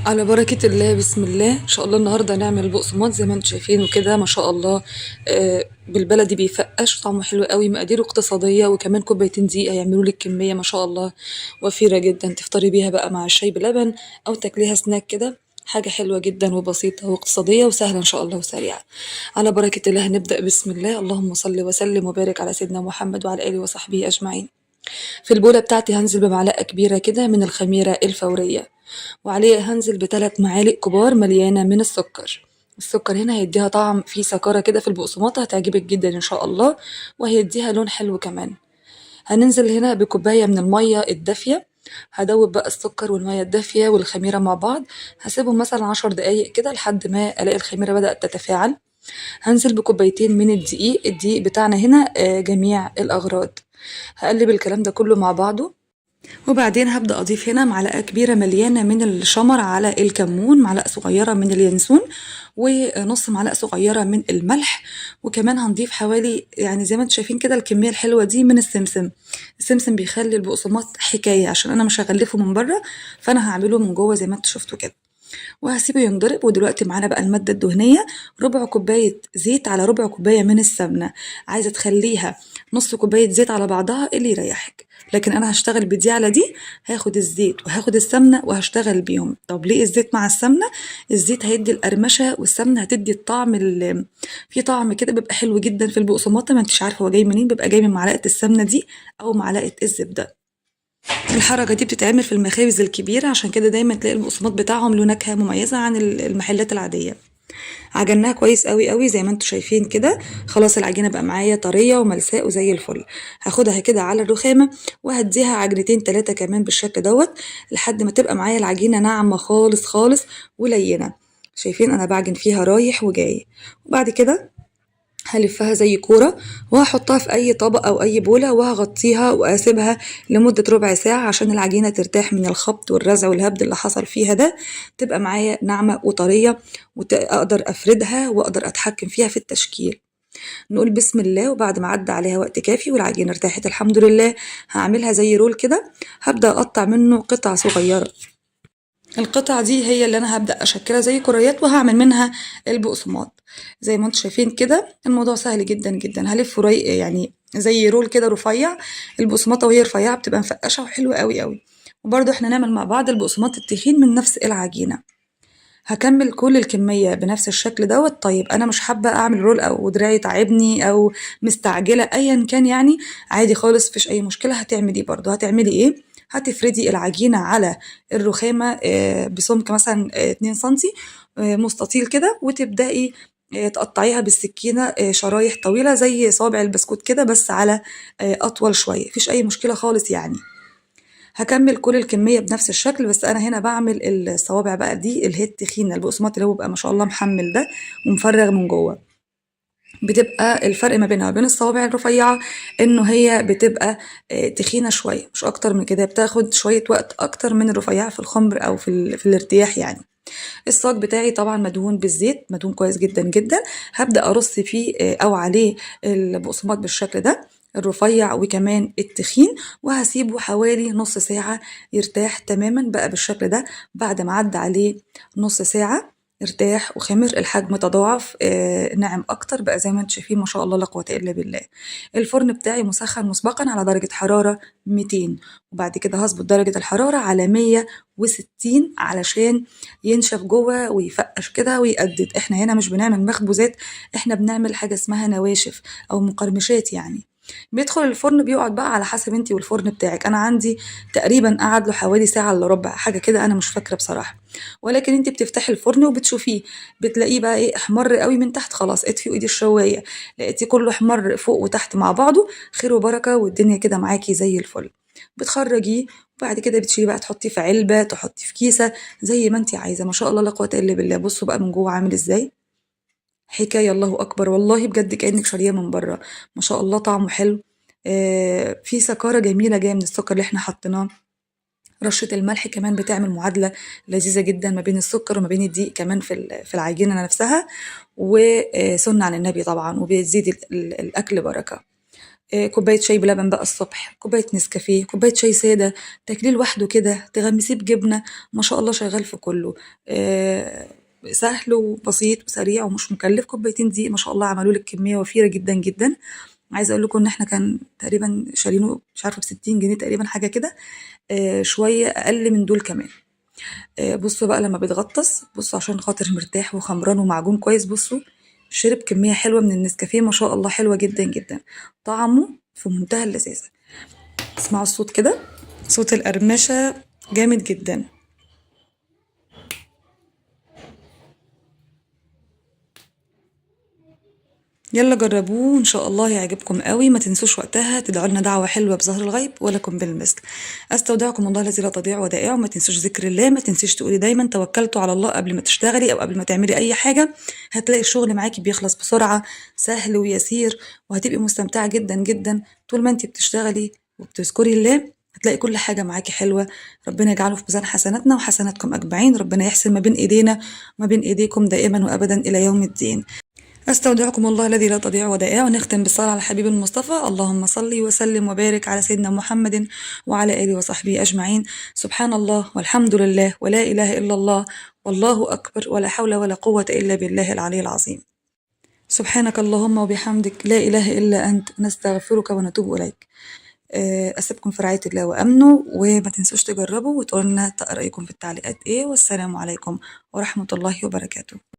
على بركة الله، بسم الله. ان شاء الله النهارده هنعمل بقسماط زي ما انتم شايفين وكده، ما شاء الله. بالبلدي بيفقش طعمه حلو قوي، مقاديره اقتصادية، وكمان كوبايتين دقيق هيعملوا لك كمية ما شاء الله وفيرة جدا، تفطري بيها بقى مع الشاي بلبن او تاكليها سناك كده. حاجة حلوة جدا وبسيطة واقتصادية وسهلة إن شاء الله وسريعة. على بركة الله هنبدأ. بسم الله، اللهم صل وسلم وبارك على سيدنا محمد وعلى آله وصحبه أجمعين. في البولة بتاعتي هنزل بمعلقة كبيرة كده من الخميرة الفورية، وعليها هنزل بثلاث معالق كبار مليانة من السكر. السكر هنا هيديها طعم فيه سكرة كده في البقسماط، هتعجبك جدا إن شاء الله، وهيديها لون حلو كمان. هننزل هنا بكوباية من المية الدافية. هدوب بقى السكر والمية الدافية والخميرة مع بعض، هسيبهم مثلا 10 دقايق كده لحد ما ألاقي الخميرة بدأت تتفاعل. هنزل بكوبايتين من الدقيق بتاعنا هنا جميع الأغراض. هقلب الكلام ده كله مع بعضه، وبعدين هبدأ أضيف هنا معلقة كبيرة مليانة من الشمر على الكمون، معلقة صغيرة من اليانسون، ونص معلقة صغيرة من الملح. وكمان هنضيف حوالي، يعني زي ما انتم شايفين كده، الكمية الحلوة دي من السمسم. السمسم بيخلي البقسماط حكاية، عشان أنا مش هغلفه من بره، فأنا هعمله من جوه زي ما انتم شفتوا كده. وهسيبه ينضرب. ودلوقتي معانا بقى المادة الدهنية، ربع كوباية زيت على ربع كوباية من السمنة. عايزة تخليها نص كوباية زيت على بعضها اللي يريحك، لكن أنا هشتغل بدي على دي. هاخد الزيت وهاخد السمنة وهشتغل بيهم. طب ليه الزيت مع السمنة؟ الزيت هيدي القرمشة، والسمنة هتدي الطعم في طعم كده بيبقى حلو جدا في البقسماط، ما انتش عارفة هو جاي منين، بيبقى جاي من معلقة السمنة دي أو معلقة الزبدة. الحركة دي بتتعمل في المخابز الكبيرة، عشان كده دايما تلاقي البقسماط بتاعهم له نكهة مميزة عن المحلات العادية. عجناها كويس قوي قوي زي ما انتوا شايفين كده. خلاص العجينة بقى معايا طرية وملساء وزي الفل. هاخدها كده على الرخامة وهديها عجنتين تلاتة كمان بالشكل دوت، لحد ما تبقى معايا العجينة ناعمة خالص خالص ولينة. شايفين انا بعجن فيها رايح وجاي. وبعد كده هلفها زي كورة، وهحطها في أي طبق أو أي بولة، وهغطيها وأسيبها لمدة ربع ساعة عشان العجينة ترتاح من الخبط والرزع والهبد اللي حصل فيها ده، تبقى معايا ناعمة وطرية، وأقدر أفردها وأقدر أتحكم فيها في التشكيل. نقول بسم الله. وبعد ما عدى عليها وقت كافي والعجينة ارتاحت الحمد لله، هعملها زي رول كده. هبدأ أقطع منه قطع صغيرة. القطع دي هي اللي انا هبدأ اشكلها زي كريات، وهعمل منها البقسماط. زي ما انتم شايفين كده الموضوع سهل جدا جدا. هلف يعني زي رول كده رفيع. البقسماطه وهي رفيعه بتبقى مفقشه وحلوه قوي قوي. وبرضه احنا نعمل مع بعض البقسماط التخين من نفس العجينه. هكمل كل الكميه بنفس الشكل دوت. طيب انا مش حابه اعمل رول او دراعي تعبني او مستعجله ايا كان، يعني عادي خالص مفيش اي مشكله. هتعملي برضه هتعملي ايه؟ هتفردي العجينة على الرخامة بسمك مثلا 2 سنتي مستطيل كده، وتبدأي تقطعيها بالسكينة شرايح طويلة زي صوابع البسكوت كده، بس على أطول شوية. مفيش أي مشكلة خالص يعني. هكمل كل الكمية بنفس الشكل، بس أنا هنا بعمل الصوابع بقى دي اللي هي التخينة، البقسماط اللي هو بيبقى ما شاء الله محمل ده ومفرغ من جوه. بتبقى الفرق ما بينها وبين الصوابع الرفيعة إنه هي بتبقى تخينة شوية، مش أكتر من كده. بتاخد شوية وقت أكتر من الرفيعة في الخمر أو في الارتياح يعني. الصاج بتاعي طبعا مدهون بالزيت، مدهون كويس جدا جدا. هبدأ أرص فيه أو عليه البقسماط بالشكل ده، الرفيع وكمان التخين، وهسيبه حوالي نص ساعة يرتاح تماما بقى بالشكل ده. بعد ما عدى عليه نص ساعة ارتاح وخمر، الحجم تضاعف ناعم اكتر بقى زي ما انتم شايفين ما شاء الله لا قوه الا بالله. الفرن بتاعي مسخن مسبقا على درجه حراره 200، وبعد كده هظبط درجه الحراره على 160 علشان ينشف جوه ويفقش كده ويقدد. احنا هنا مش بنعمل مخبوزات، احنا بنعمل حاجه اسمها نواشف او مقرمشات يعني. بيدخل الفرن بيقعد بقى على حسب انتي والفرن بتاعك. انا عندي تقريبا قعد له حوالي ساعه الا ربع حاجه كده، انا مش فاكره بصراحه. ولكن انتي بتفتحي الفرن وبتشوفيه، بتلاقيه بقى ايه، احمر قوي من تحت. خلاص اطفي ايدي الشوايه، لقيتيه كله احمر فوق وتحت مع بعضه، خير وبركه والدنيا كده معاكي زي الفل. بتخرجيه، وبعد كده بتشيلي بقى تحطيه في علبه، تحطيه في كيسه، زي ما انتي عايزه. ما شاء الله لا قوه الا بالله. بصوا بقى من جوه عامل ازاي، حكايه الله اكبر والله بجد، كانك شاريه من بره. ما شاء الله طعمه حلو. في سكاره جميله جايه من السكر اللي احنا حطيناه. رشة الملح كمان بتعمل معادلة لذيذة جدا ما بين السكر وما بين الدقيق كمان في العجينة نفسها. وسنة عن النبي طبعا، وبيزيد الأكل بركة. كوباية شاي بلبن بقى الصبح، كوباية نسكافيه، كوباية شاي سادة، تاكليه لوحده كده، تغمسيه بجبنة، ما شاء الله شغال في كله. سهل وبسيط وسريع ومش مكلف. كوبايتين دقيق ما شاء الله عملوا لك كمية وفيرة جدا جدا. عايزة اقول لكم ان احنا كان تقريبا شارينه مش عارفة ب60 جنيه تقريبا حاجة كده، شوية اقل من دول كمان. بصوا بقى لما بيتغطس، بصوا عشان خاطر مرتاح وخمران ومعجون كويس. بصوا شرب كمية حلوة من النسكافيه ما شاء الله، حلوة جدا جدا، طعمه في منتهى اللذاذة. اسمعوا الصوت كده، صوت القرمشة جامد جدا. يلا جربوه ان شاء الله يعجبكم قوي. ما تنسوش وقتها تدعوا لنا دعوة حلوة بظهر الغيب ولكم بالمثل. استودعكم الله الذي لا تضيع ودائعه. وما تنسوش ذكر الله، ما تنسيش تقولي دايما توكلتوا على الله قبل ما تشتغلي او قبل ما تعملي اي حاجة. هتلاقي الشغل معاكي بيخلص بسرعة، سهل ويسير، وهتبقي مستمتعة جدا جدا طول ما انتي بتشتغلي وبتذكري الله. هتلاقي كل حاجة معاكي حلوة. ربنا يجعله في ميزان حسناتنا وحسناتكم أجمعين. ربنا يحسن ما بين إيدينا وما بين إيديكم دائما وأبدا إلى يوم الدين. أستودعكم الله الذي لا تضيع ودائعه. ونختم بالصلاة على الحبيب المصطفى. اللهم صل وسلم وبارك على سيدنا محمد وعلى آله وصحبه أجمعين. سبحان الله والحمد لله ولا إله إلا الله والله أكبر ولا حول ولا قوة إلا بالله العلي العظيم. سبحانك اللهم وبحمدك لا إله إلا أنت نستغفرك ونتوب إليك. أسيبكم في رعاية الله وأمنه، وما تنسوش تجربوا وتقولوا لنا رأيكم في التعليقات إيه. والسلام عليكم ورحمة الله وبركاته.